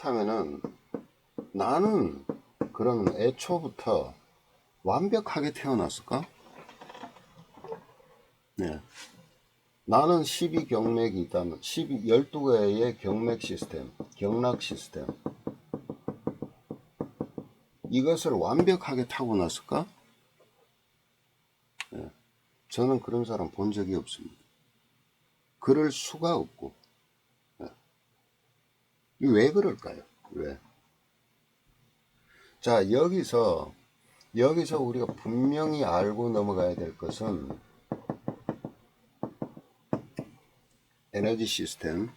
그렇다면은 나는 그런 애초부터 완벽하게 태어났을까? 네. 나는 12경맥이 있다면 12개의 경맥 시스템, 경락 시스템, 이것을 완벽하게 타고났을까? 네. 저는 그런 사람 본 적이 없습니다. 그럴 수가 없고. 네. 왜 그럴까요? 왜? 자, 여기서 우리가 분명히 알고 넘어가야 될 것은 에너지 시스템,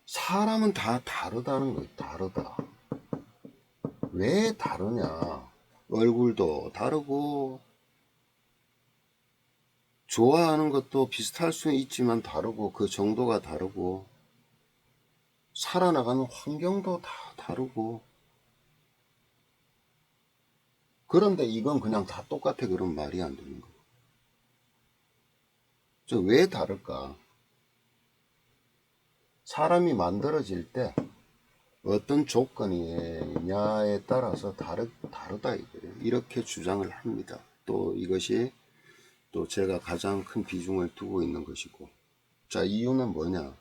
사람은 다 다르다는 거예요. 다르다. 왜 다르냐? 얼굴도 다르고 좋아하는 것도 비슷할 수 있지만 다르고, 그 정도가 다르고, 살아나가는 환경도 다 다르고. 그런데 이건 그냥 다 똑같아 그런 말이 안 되는 거예요. 왜 다를까? 사람이 만들어질 때 어떤 조건이냐에 따라서 다르다 이거예요. 이렇게 주장을 합니다. 또 이것이 또 제가 가장 큰 비중을 두고 있는 것이고. 자, 이유는 뭐냐?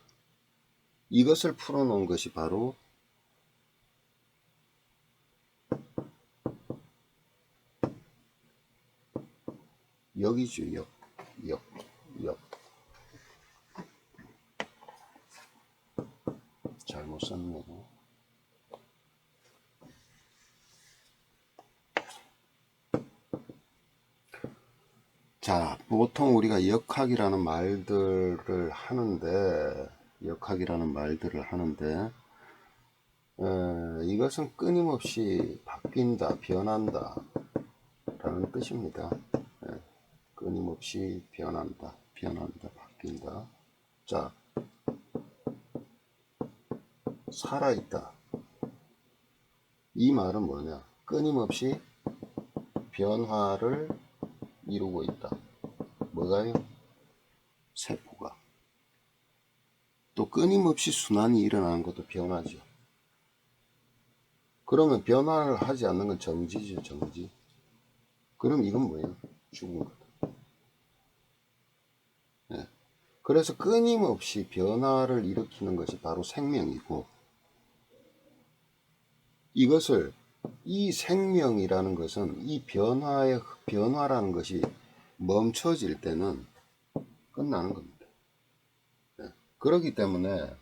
이것을 풀어놓은 것이 바로 역이죠. 역. 잘못 썼네요. 자, 보통 우리가 역학이라는 말들을 하는데, 이것은 끊임없이 바뀐다, 변한다 라는 뜻입니다. 끊임없이 변한다, 바뀐다. 자, 살아있다. 이 말은 뭐냐? 끊임없이 변화를 이루고 있다. 뭐가요? 세포가. 또 끊임없이 순환이 일어나는 것도 변화죠. 그러면 변화를 하지 않는 건 정지죠, 정지. 그럼 이건 뭐예요? 죽은 거다. 네. 그래서 끊임없이 변화를 일으키는 것이 바로 생명이고, 이 생명이라는 것은 이 변화라는 것이 멈춰질 때는 끝나는 겁니다. 네. 그렇기 때문에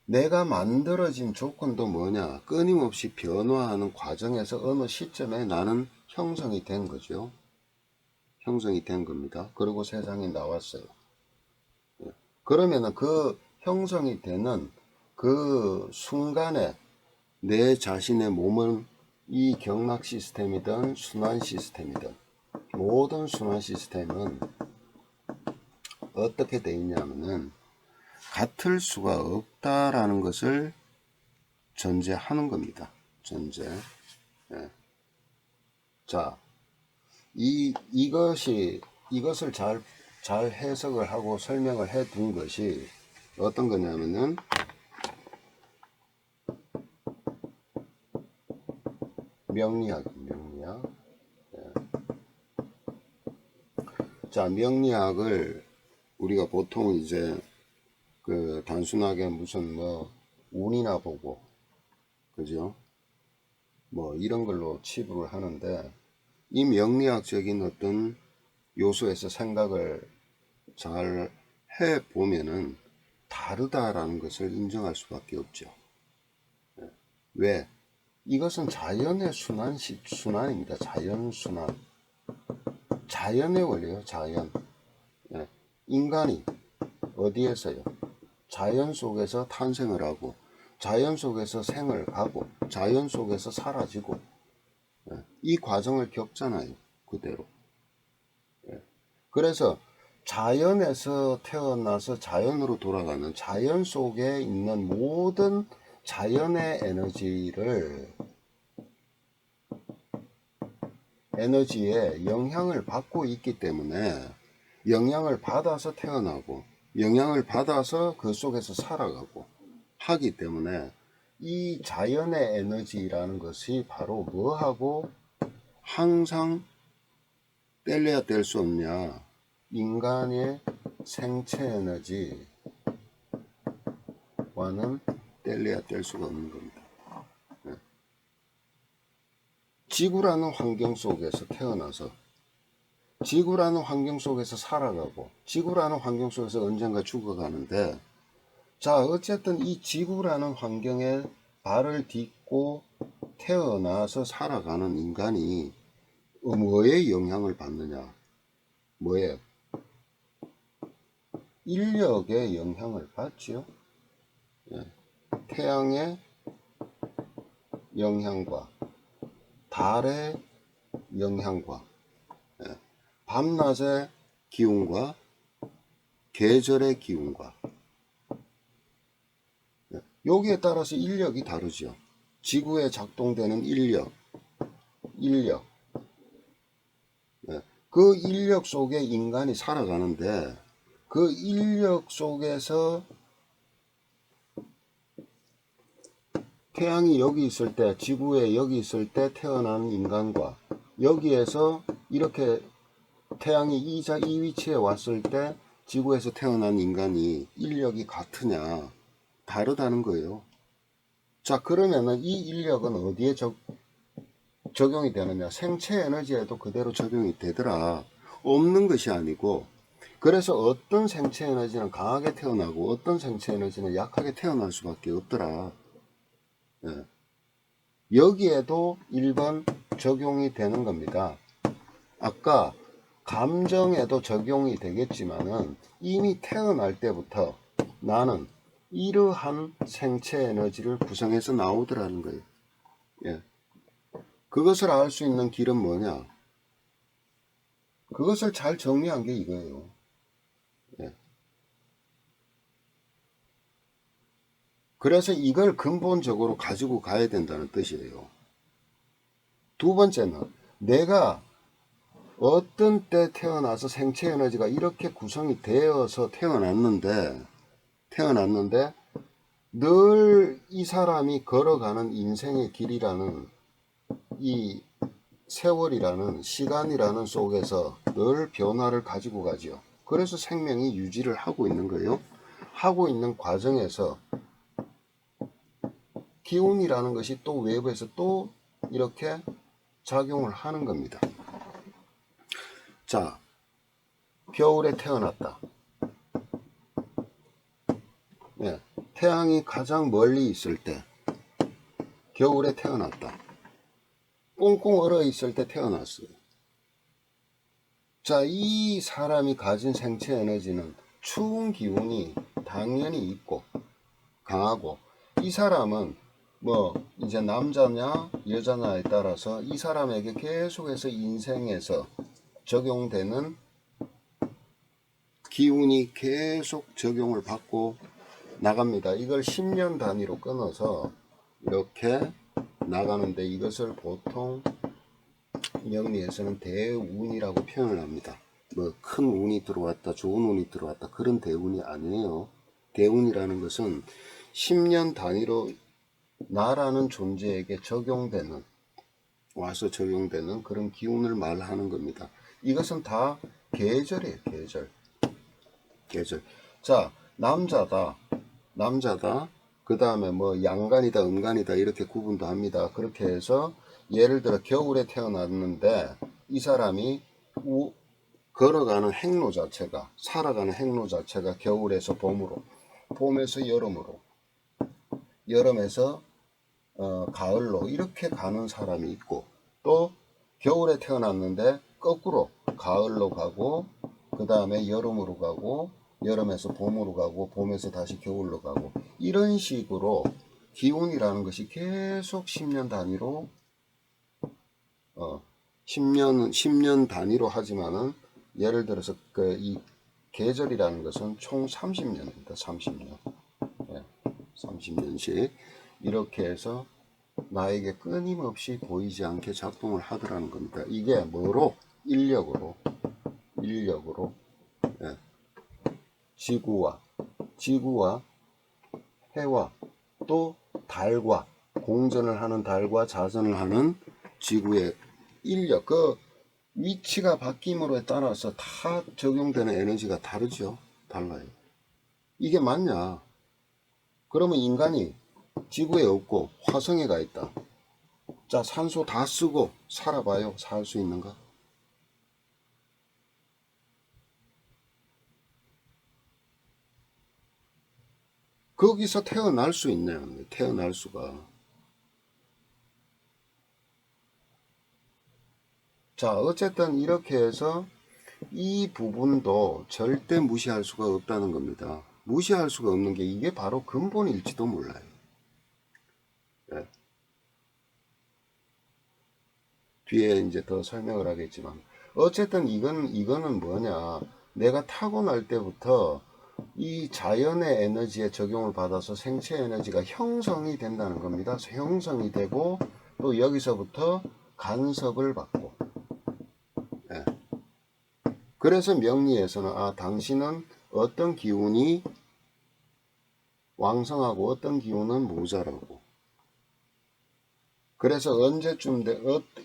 내가 만들어진 조건도 뭐냐? 끊임없이 변화하는 과정에서 어느 시점에 나는 형성이 된 거죠. 형성이 된 겁니다. 그리고 세상에 나왔어요. 그러면은 그 형성이 되는 그 순간에 내 자신의 몸은 이 경락 시스템이든 순환 시스템이든 모든 순환 시스템은 어떻게 되어 있냐면은 같을 수가 없다라는 것을 전제하는 겁니다. 전제. 네. 자, 이것을 잘 해석을 하고 설명을 해 둔 것이 어떤 거냐면은 명리학. 네. 자, 명리학을 우리가 보통 이제 그 단순하게 무슨 뭐 운이나 보고, 그죠? 뭐 이런 걸로 치부를 하는데, 이 명리학적인 어떤 요소에서 생각을 잘 해보면은 다르다라는 것을 인정할 수밖에 없죠. 왜? 이것은 자연의 순환입니다. 자연순환. 자연의 원리예요, 자연. 인간이 어디에서요? 자연 속에서 탄생을 하고, 자연 속에서 생을 가고, 자연 속에서 사라지고, 이 과정을 겪잖아요, 그대로. 그래서 자연에서 태어나서 자연으로 돌아가는, 자연 속에 있는 모든 자연의 에너지에 영향을 받고 있기 때문에, 영향을 받아서 태어나고 영향을 받아서 그 속에서 살아가고 하기 때문에 이 자연의 에너지라는 것이 바로 뭐하고 항상 뗄래야 뗄 수 없냐, 인간의 생체 에너지와는 뗄래야 뗄 수가 없는 겁니다. 지구라는 환경 속에서 태어나서 지구라는 환경 속에서 살아가고 지구라는 환경 속에서 언젠가 죽어가는데, 자, 어쨌든 이 지구라는 환경에 발을 딛고 태어나서 살아가는 인간이 뭐에 영향을 받느냐? 뭐에? 인력에 영향을 받지요. 예. 태양의 영향과 달의 영향과, 예, 밤낮의 기운과 계절의 기운과, 예, 여기에 따라서 인력이 다르죠. 지구에 작동되는 인력, 예, 그 인력 속에 인간이 살아가는데, 그 인력 속에서 태양이 여기 있을 때, 지구에 여기 있을 때 태어난 인간과, 여기에서 이렇게 태양이 이 위치에 왔을 때 지구에서 태어난 인간이 인력이 같으냐? 다르다는 거예요. 자, 그러면은 이 인력은 어디에 적용이 되느냐? 생체 에너지에도 그대로 적용이 되더라. 없는 것이 아니고, 그래서 어떤 생체 에너지는 강하게 태어나고 어떤 생체 에너지는 약하게 태어날 수밖에 없더라. 예. 여기에도 1번 적용이 되는 겁니다. 아까 감정에도 적용이 되겠지만은 이미 태어날 때부터 나는 이러한 생체 에너지를 구성해서 나오더라는 거예요. 예. 그것을 알 수 있는 길은 뭐냐? 그것을 잘 정리한 게 이거예요. 예. 그래서 이걸 근본적으로 가지고 가야 된다는 뜻이에요. 두 번째는 내가 어떤 때 태어나서 생체 에너지가 이렇게 구성이 되어서 태어났는데 늘 이 사람이 걸어가는 인생의 길이라는 이 세월이라는 시간이라는 속에서 늘 변화를 가지고 가죠. 그래서 생명이 유지를 하고 있는 거예요. 하고 있는 과정에서 기운이라는 것이 또 외부에서 또 이렇게 작용을 하는 겁니다. 자, 겨울에 태어났다. 예, 태양이 가장 멀리 있을 때 겨울에 태어났다. 꽁꽁 얼어 있을 때 태어났어요. 자, 이 사람이 가진 생체 에너지는 추운 기운이 당연히 있고 강하고, 이 사람은 뭐 이제 남자냐 여자냐에 따라서 이 사람에게 계속해서 인생에서 적용되는 기운이 계속 적용을 받고 나갑니다. 이걸 10년 단위로 끊어서 이렇게 나가는데, 이것을 보통 영리에서는 대운이라고 표현을 합니다. 뭐 큰 운이 들어왔다, 좋은 운이 들어왔다, 그런 대운이 아니에요. 대운이라는 것은 10년 단위로 나라는 존재에게 와서 적용되는 그런 기운을 말하는 겁니다. 이것은 다 계절이에요. 계절. 자, 남자다. 그 다음에 뭐 양간이다, 음간이다, 이렇게 구분도 합니다. 그렇게 해서 예를 들어 겨울에 태어났는데 이 사람이 걸어가는 행로 자체가, 살아가는 행로 자체가 겨울에서 봄으로, 봄에서 여름으로, 여름에서 가을로 이렇게 가는 사람이 있고, 또 겨울에 태어났는데 거꾸로 가을로 가고, 그 다음에 여름으로 가고, 여름에서 봄으로 가고, 봄에서 다시 겨울로 가고, 이런 식으로 기운이라는 것이 계속 10년 단위로 10년 단위로 하지만은, 예를 들어서 이 계절이라는 것은 총 30년입니다. 30년. 예, 30년씩 이렇게 해서 나에게 끊임없이 보이지 않게 작동을 하더라는 겁니다. 이게 뭐로? 인력으로. 예, 지구와 해와 또 달과 공전을 하는 달과 자전을 하는 지구의 인력, 그 위치가 바뀜으로에 따라서 다 적용되는 에너지가 다르죠. 달라요. 이게 맞냐? 그러면 인간이 지구에 없고 화성에 가 있다. 자, 산소 다 쓰고 살아봐요. 살 수 있는가? 거기서 태어날 수 있냐? 태어날 수가. 자, 어쨌든 이렇게 해서 이 부분도 절대 무시할 수가 없다는 겁니다. 무시할 수가 없는 게 이게 바로 근본일지도 몰라요. 네. 뒤에 이제 더 설명을 하겠지만 어쨌든 이거는 뭐냐, 내가 타고날 때부터 이 자연의 에너지에 적용을 받아서 생체 에너지가 형성이 된다는 겁니다. 형성이 되고 또 여기서부터 간섭을 받고, 예. 그래서 명리에서는 당신은 어떤 기운이 왕성하고 어떤 기운은 모자라고, 그래서 언제쯤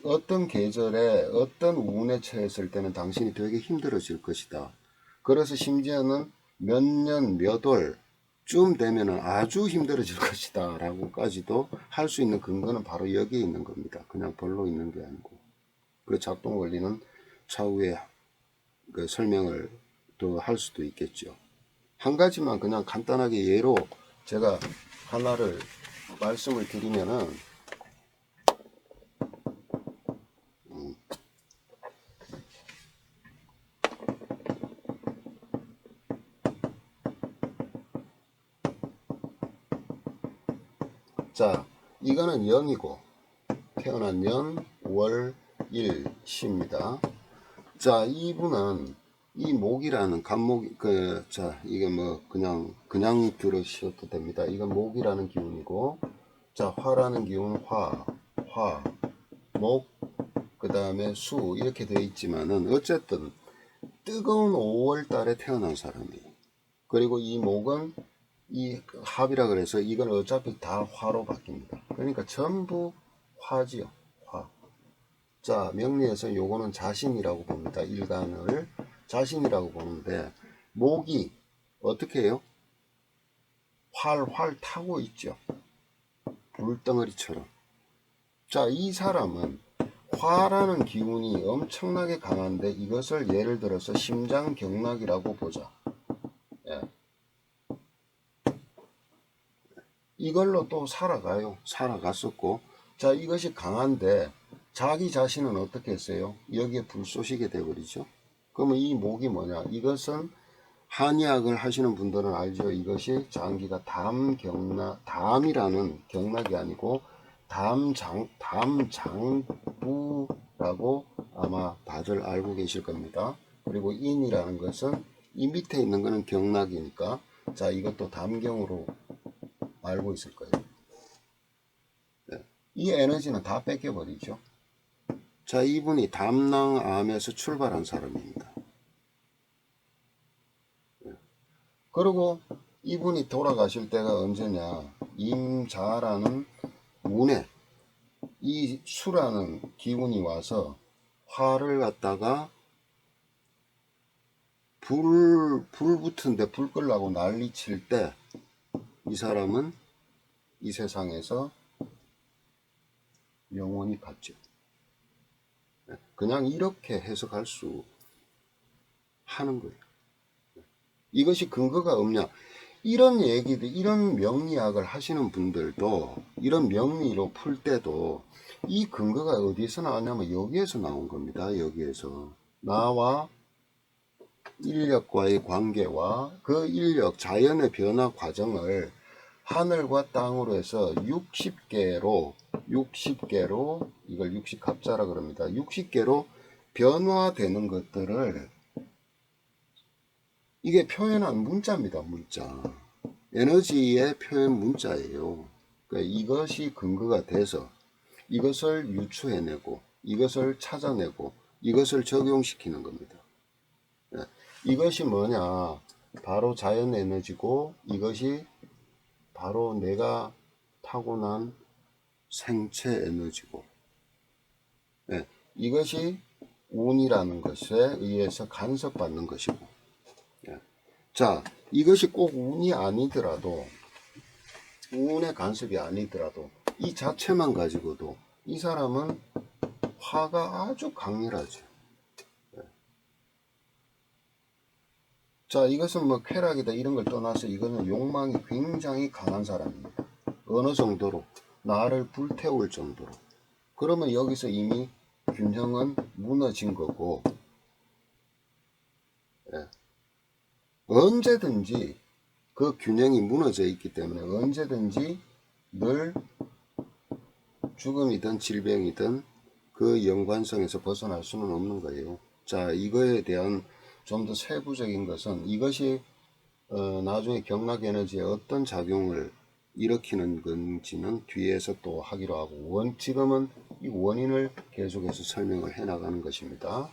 어떤 계절에 어떤 운에 처했을 때는 당신이 되게 힘들어질 것이다. 그래서 심지어는 몇 년, 몇 월쯤 되면은 아주 힘들어질 것이다 라고까지도 할 수 있는 근거는 바로 여기에 있는 겁니다. 그냥 별로 있는 게 아니고. 그 작동 원리는 차후에 그 설명을 더 할 수도 있겠죠. 한 가지만 그냥 간단하게 예로 제가 하나를 말씀을 드리면은, 자, 이거는 영이고 태어난 년, 월, 일, 시입니다. 자, 이분은 이 목이라는 간목, 자, 이게 뭐 그냥 들으셔도 됩니다. 이건 목이라는 기운이고, 자, 화라는 기운, 화, 목, 그 다음에 수 이렇게 되어 있지만은 어쨌든 뜨거운 5월 달에 태어난 사람이에요. 그리고 이 목은 이 합이라 그래서 이건 어차피 다 화로 바뀝니다. 그러니까 전부 화지요. 화. 자, 명리에서 요거는 자신이라고 봅니다. 일간을 자신이라고 보는데, 목이 어떻게 해요? 활 타고 있죠. 불덩어리처럼. 자, 이 사람은 화라는 기운이 엄청나게 강한데 이것을 예를 들어서 심장경락이라고 보자. 예. 이걸로 또 살아갔었고, 자, 이것이 강한데 자기 자신은 어떻게 했어요? 여기에 불쏘시게 돼버리죠. 그러면 이 목이 뭐냐? 이것은 한의학을 하시는 분들은 알죠. 이것이 장기가 담이라는 경락이 아니고 담장부라고 아마 다들 알고 계실 겁니다. 그리고 인이라는 것은 이 밑에 있는 거는 경락이니까, 자, 이것도 담경으로 알고 있을 거예요. 네. 이 에너지는 다 뺏겨버리죠. 자, 이분이 담낭암에서 출발한 사람입니다. 네. 그리고 이분이 돌아가실 때가 언제냐? 임자라는 운에 이 수라는 기운이 와서 화를 갖다가 불 붙은데 불 끌라고 난리 칠 때 이 사람은 이 세상에서 영원히 갔죠. 그냥 이렇게 해석할 수 하는 거예요. 이것이 근거가 없냐? 이런 얘기들, 이런 명리학을 하시는 분들도 이런 명리로 풀 때도 이 근거가 어디서 나왔냐면 여기에서 나온 겁니다. 여기에서 나와 인력과의 관계와 그 인력, 자연의 변화 과정을 하늘과 땅으로 해서 60개로 이걸 60갑자라 그럽니다. 60개로 변화되는 것들을 이게 표현한 문자입니다. 문자. 에너지의 표현 문자예요. 그러니까 이것이 근거가 돼서 이것을 유추해내고 이것을 찾아내고 이것을 적용시키는 겁니다. 이것이 뭐냐? 바로 자연 에너지고 이것이 바로 내가 타고난 생체 에너지고, 예, 이것이 운이라는 것에 의해서 간섭받는 것이고, 예. 자, 이것이 꼭 운이 아니더라도, 운의 간섭이 아니더라도 이 자체만 가지고도 이 사람은 화가 아주 강렬하죠. 자, 이것은 뭐 쾌락이다 이런 걸 떠나서 이거는 욕망이 굉장히 강한 사람입니다. 어느 정도로 나를 불태울 정도로. 그러면 여기서 이미 균형은 무너진 거고, 예. 언제든지 그 균형이 무너져 있기 때문에 언제든지 늘 죽음이든 질병이든 그 연관성에서 벗어날 수는 없는 거예요. 자, 이거에 대한 좀 더 세부적인 것은 이것이 나중에 경락 에너지에 어떤 작용을 일으키는 건지는 뒤에서 또 하기로 하고, 지금은 이 원인을 계속해서 설명을 해 나가는 것입니다.